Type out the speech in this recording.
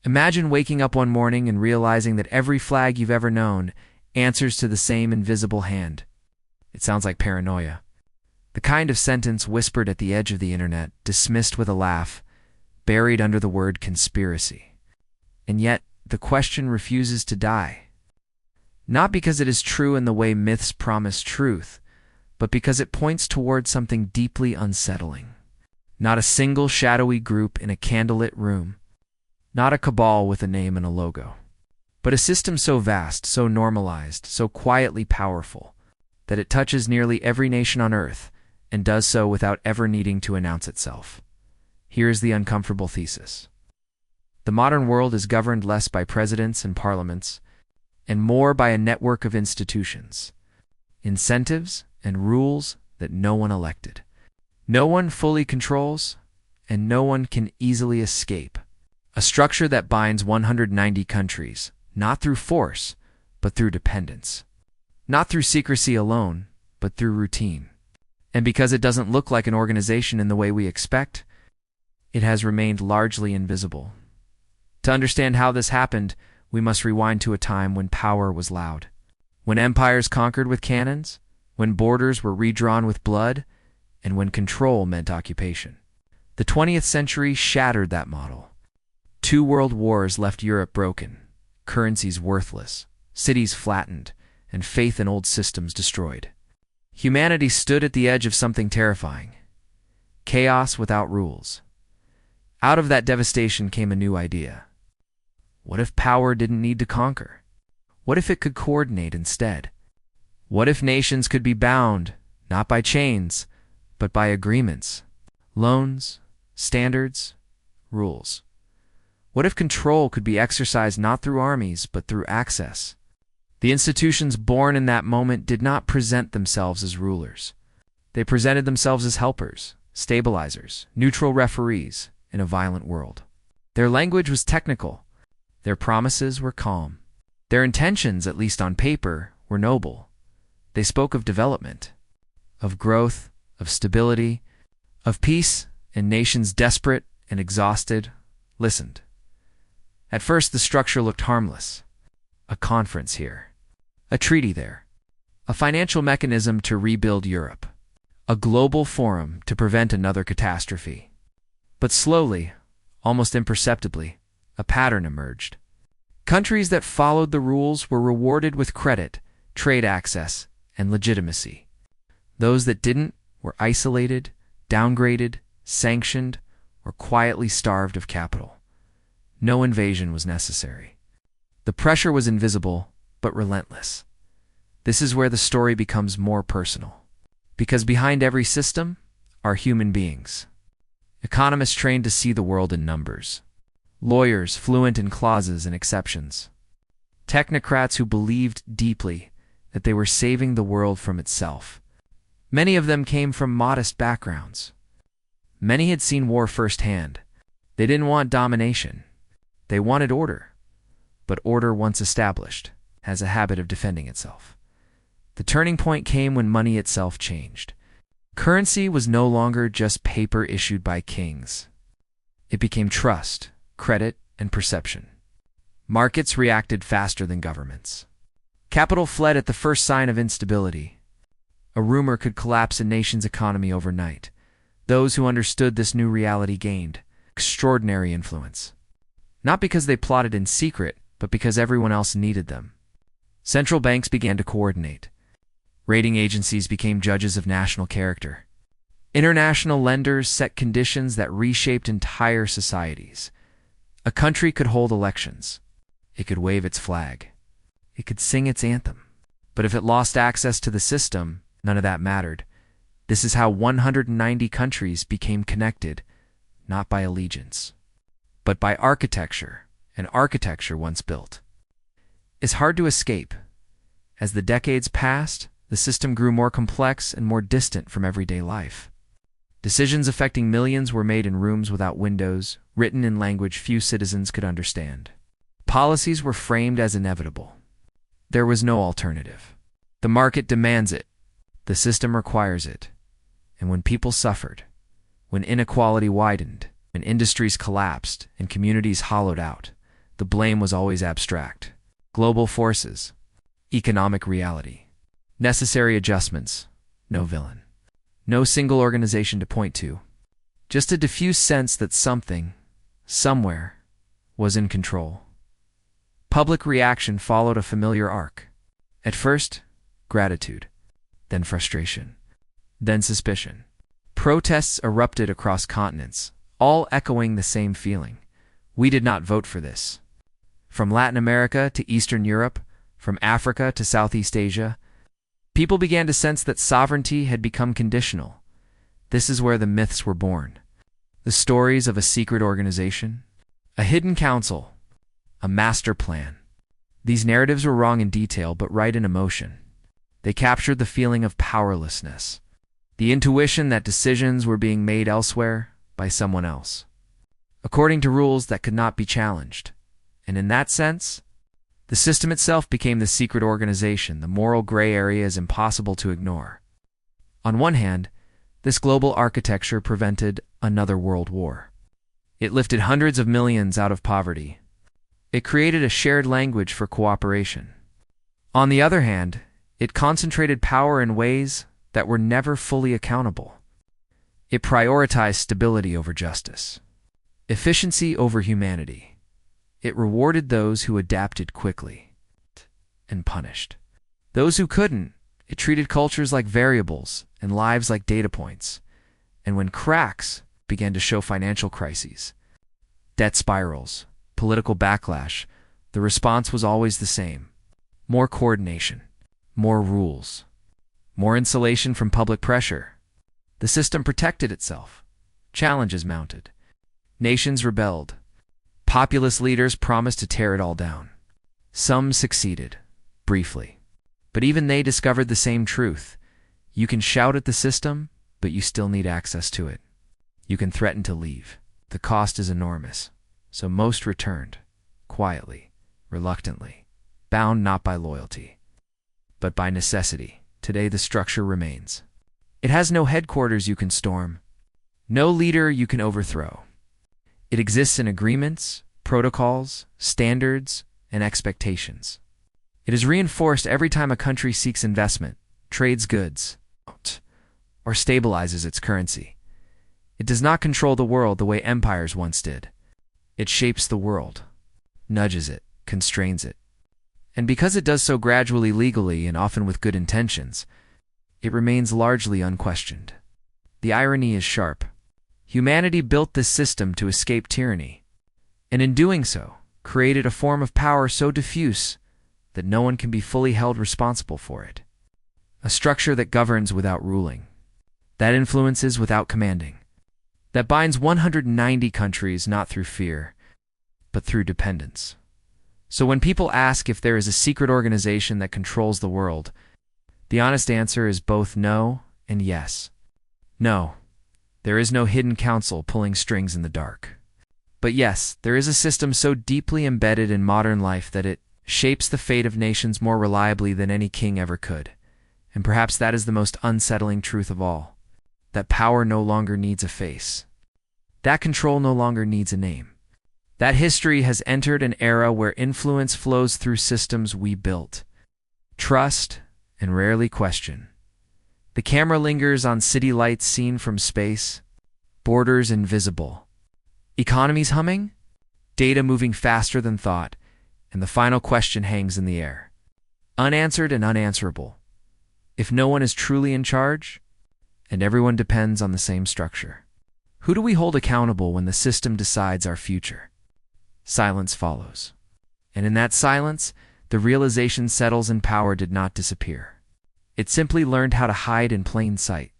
Imagine waking up one morning and realizing that every flag you've ever known answers to the same invisible hand. It sounds like paranoia. The kind of sentence whispered at the edge of the internet, dismissed with a laugh, buried under the word conspiracy. And yet, the question refuses to die. Not because it is true in the way myths promise truth, but because it points towards something deeply unsettling. Not a single shadowy group in a candlelit room, not a cabal with a name and a logo, but a system so vast, so normalized, so quietly powerful, that it touches nearly every nation on Earth and does so without ever needing to announce itself. Here's the uncomfortable thesis. The modern world is governed less by presidents and parliaments, and more by a network of institutions, incentives, and rules that no one elected. No one fully controls, and no one can easily escape. A structure that binds 190 countries, not through force, but through dependence. Not through secrecy alone, but through routine. And because it doesn't look like an organization in the way we expect, it has remained largely invisible. To understand how this happened, we must rewind to a time when power was loud. When empires conquered with cannons, when borders were redrawn with blood, and when control meant occupation. The 20th century shattered that model. 2 world wars left Europe broken, currencies worthless, cities flattened, and faith in old systems destroyed. Humanity stood at the edge of something terrifying. Chaos without rules. Out of that devastation came a new idea. What if power didn't need to conquer? What if it could coordinate instead? What if nations could be bound, not by chains, but by agreements, loans, standards, rules? What if control could be exercised not through armies, but through access? The institutions born in that moment did not present themselves as rulers. They presented themselves as helpers, stabilizers, neutral referees in a violent world. Their language was technical. Their promises were calm. Their intentions, at least on paper, were noble. They spoke of development, of growth, of stability, of peace, and nations desperate and exhausted listened. At first, the structure looked harmless. A conference here, a treaty there, a financial mechanism to rebuild Europe, a global forum to prevent another catastrophe. But slowly, almost imperceptibly, a pattern emerged. Countries that followed the rules were rewarded with credit, trade access, and legitimacy. Those that didn't were isolated, downgraded, sanctioned, or quietly starved of capital. No invasion was necessary. The pressure was invisible, but relentless. This is where the story becomes more personal. Because behind every system are human beings. Economists trained to see the world in numbers. Lawyers fluent in clauses and exceptions. Technocrats who believed deeply that they were saving the world from itself. Many of them came from modest backgrounds. Many had seen war firsthand. They didn't want domination. They wanted order. But order, once established, has a habit of defending itself. The turning point came when money itself changed. Currency was no longer just paper issued by kings. It became trust, credit, and perception. Markets reacted faster than governments. Capital fled at the first sign of instability. A rumor could collapse a nation's economy overnight. Those who understood this new reality gained extraordinary influence. Not because they plotted in secret, but because everyone else needed them. Central banks began to coordinate. Rating agencies became judges of national character. International lenders set conditions that reshaped entire societies. A country could hold elections. It could wave its flag. It could sing its anthem. But if it lost access to the system, none of that mattered. This is how 190 countries became connected, not by allegiance, but by architecture, and architecture once built is hard to escape. As the decades passed, the system grew more complex and more distant from everyday life. Decisions affecting millions were made in rooms without windows, written in language few citizens could understand. Policies were framed as inevitable. There was no alternative. The market demands it. The system requires it. And when people suffered, when inequality widened, when industries collapsed and communities hollowed out, the blame was always abstract. Global forces, economic reality, necessary adjustments, no villain. No single organization to point to. Just a diffuse sense that something, somewhere, was in control. Public reaction followed a familiar arc. At first, gratitude, then frustration, then suspicion. Protests erupted across continents, all echoing the same feeling. We did not vote for this. From Latin America to Eastern Europe, from Africa to Southeast Asia, people began to sense that sovereignty had become conditional. This is where the myths were born. The stories of a secret organization, a hidden council, a master plan. These narratives were wrong in detail but right in emotion. They captured the feeling of powerlessness, the intuition that decisions were being made elsewhere by someone else, according to rules that could not be challenged. And in that sense, the system itself became the secret organization. The moral gray area is impossible to ignore. On one hand, this global architecture prevented another world war. It lifted hundreds of millions out of poverty. It created a shared language for cooperation. On the other hand, it concentrated power in ways that were never fully accountable. It prioritized stability over justice, efficiency over humanity. It rewarded those who adapted quickly and punished those who couldn't. It treated cultures like variables and lives like data points. And when cracks began to show, financial crises, debt spirals, political backlash, the response was always the same. More coordination, more rules, more insulation from public pressure. The system protected itself. Challenges mounted. Nations rebelled. Populist leaders promised to tear it all down. Some succeeded, briefly. But even they discovered the same truth. You can shout at the system, but you still need access to it. You can threaten to leave. The cost is enormous. So most returned, quietly, reluctantly, bound not by loyalty, but by necessity. Today the structure remains. It has no headquarters you can storm, no leader you can overthrow. It exists in agreements, protocols, standards, and expectations. It is reinforced every time a country seeks investment, trades goods, or stabilizes its currency. It does not control the world the way empires once did. It shapes the world, nudges it, constrains it. And because it does so gradually, legally, and often with good intentions, it remains largely unquestioned. The irony is sharp. Humanity built this system to escape tyranny, and in doing so, created a form of power so diffuse that no one can be fully held responsible for it. A structure that governs without ruling, that influences without commanding, that binds 190 countries not through fear, but through dependence. So when people ask if there is a secret organization that controls the world, the honest answer is both no and yes. No, there is no hidden council pulling strings in the dark. But yes, there is a system so deeply embedded in modern life that it shapes the fate of nations more reliably than any king ever could. And perhaps that is the most unsettling truth of all, that power no longer needs a face. That control no longer needs a name. That history has entered an era where influence flows through systems we built. Trust and rarely question. The camera lingers on city lights seen from space, borders invisible. Economies humming, data moving faster than thought, and the final question hangs in the air. Unanswered and unanswerable. If no one is truly in charge, and everyone depends on the same structure, who do we hold accountable when the system decides our future? Silence follows. And in that silence, the realization settles, and power did not disappear. It simply learned how to hide in plain sight.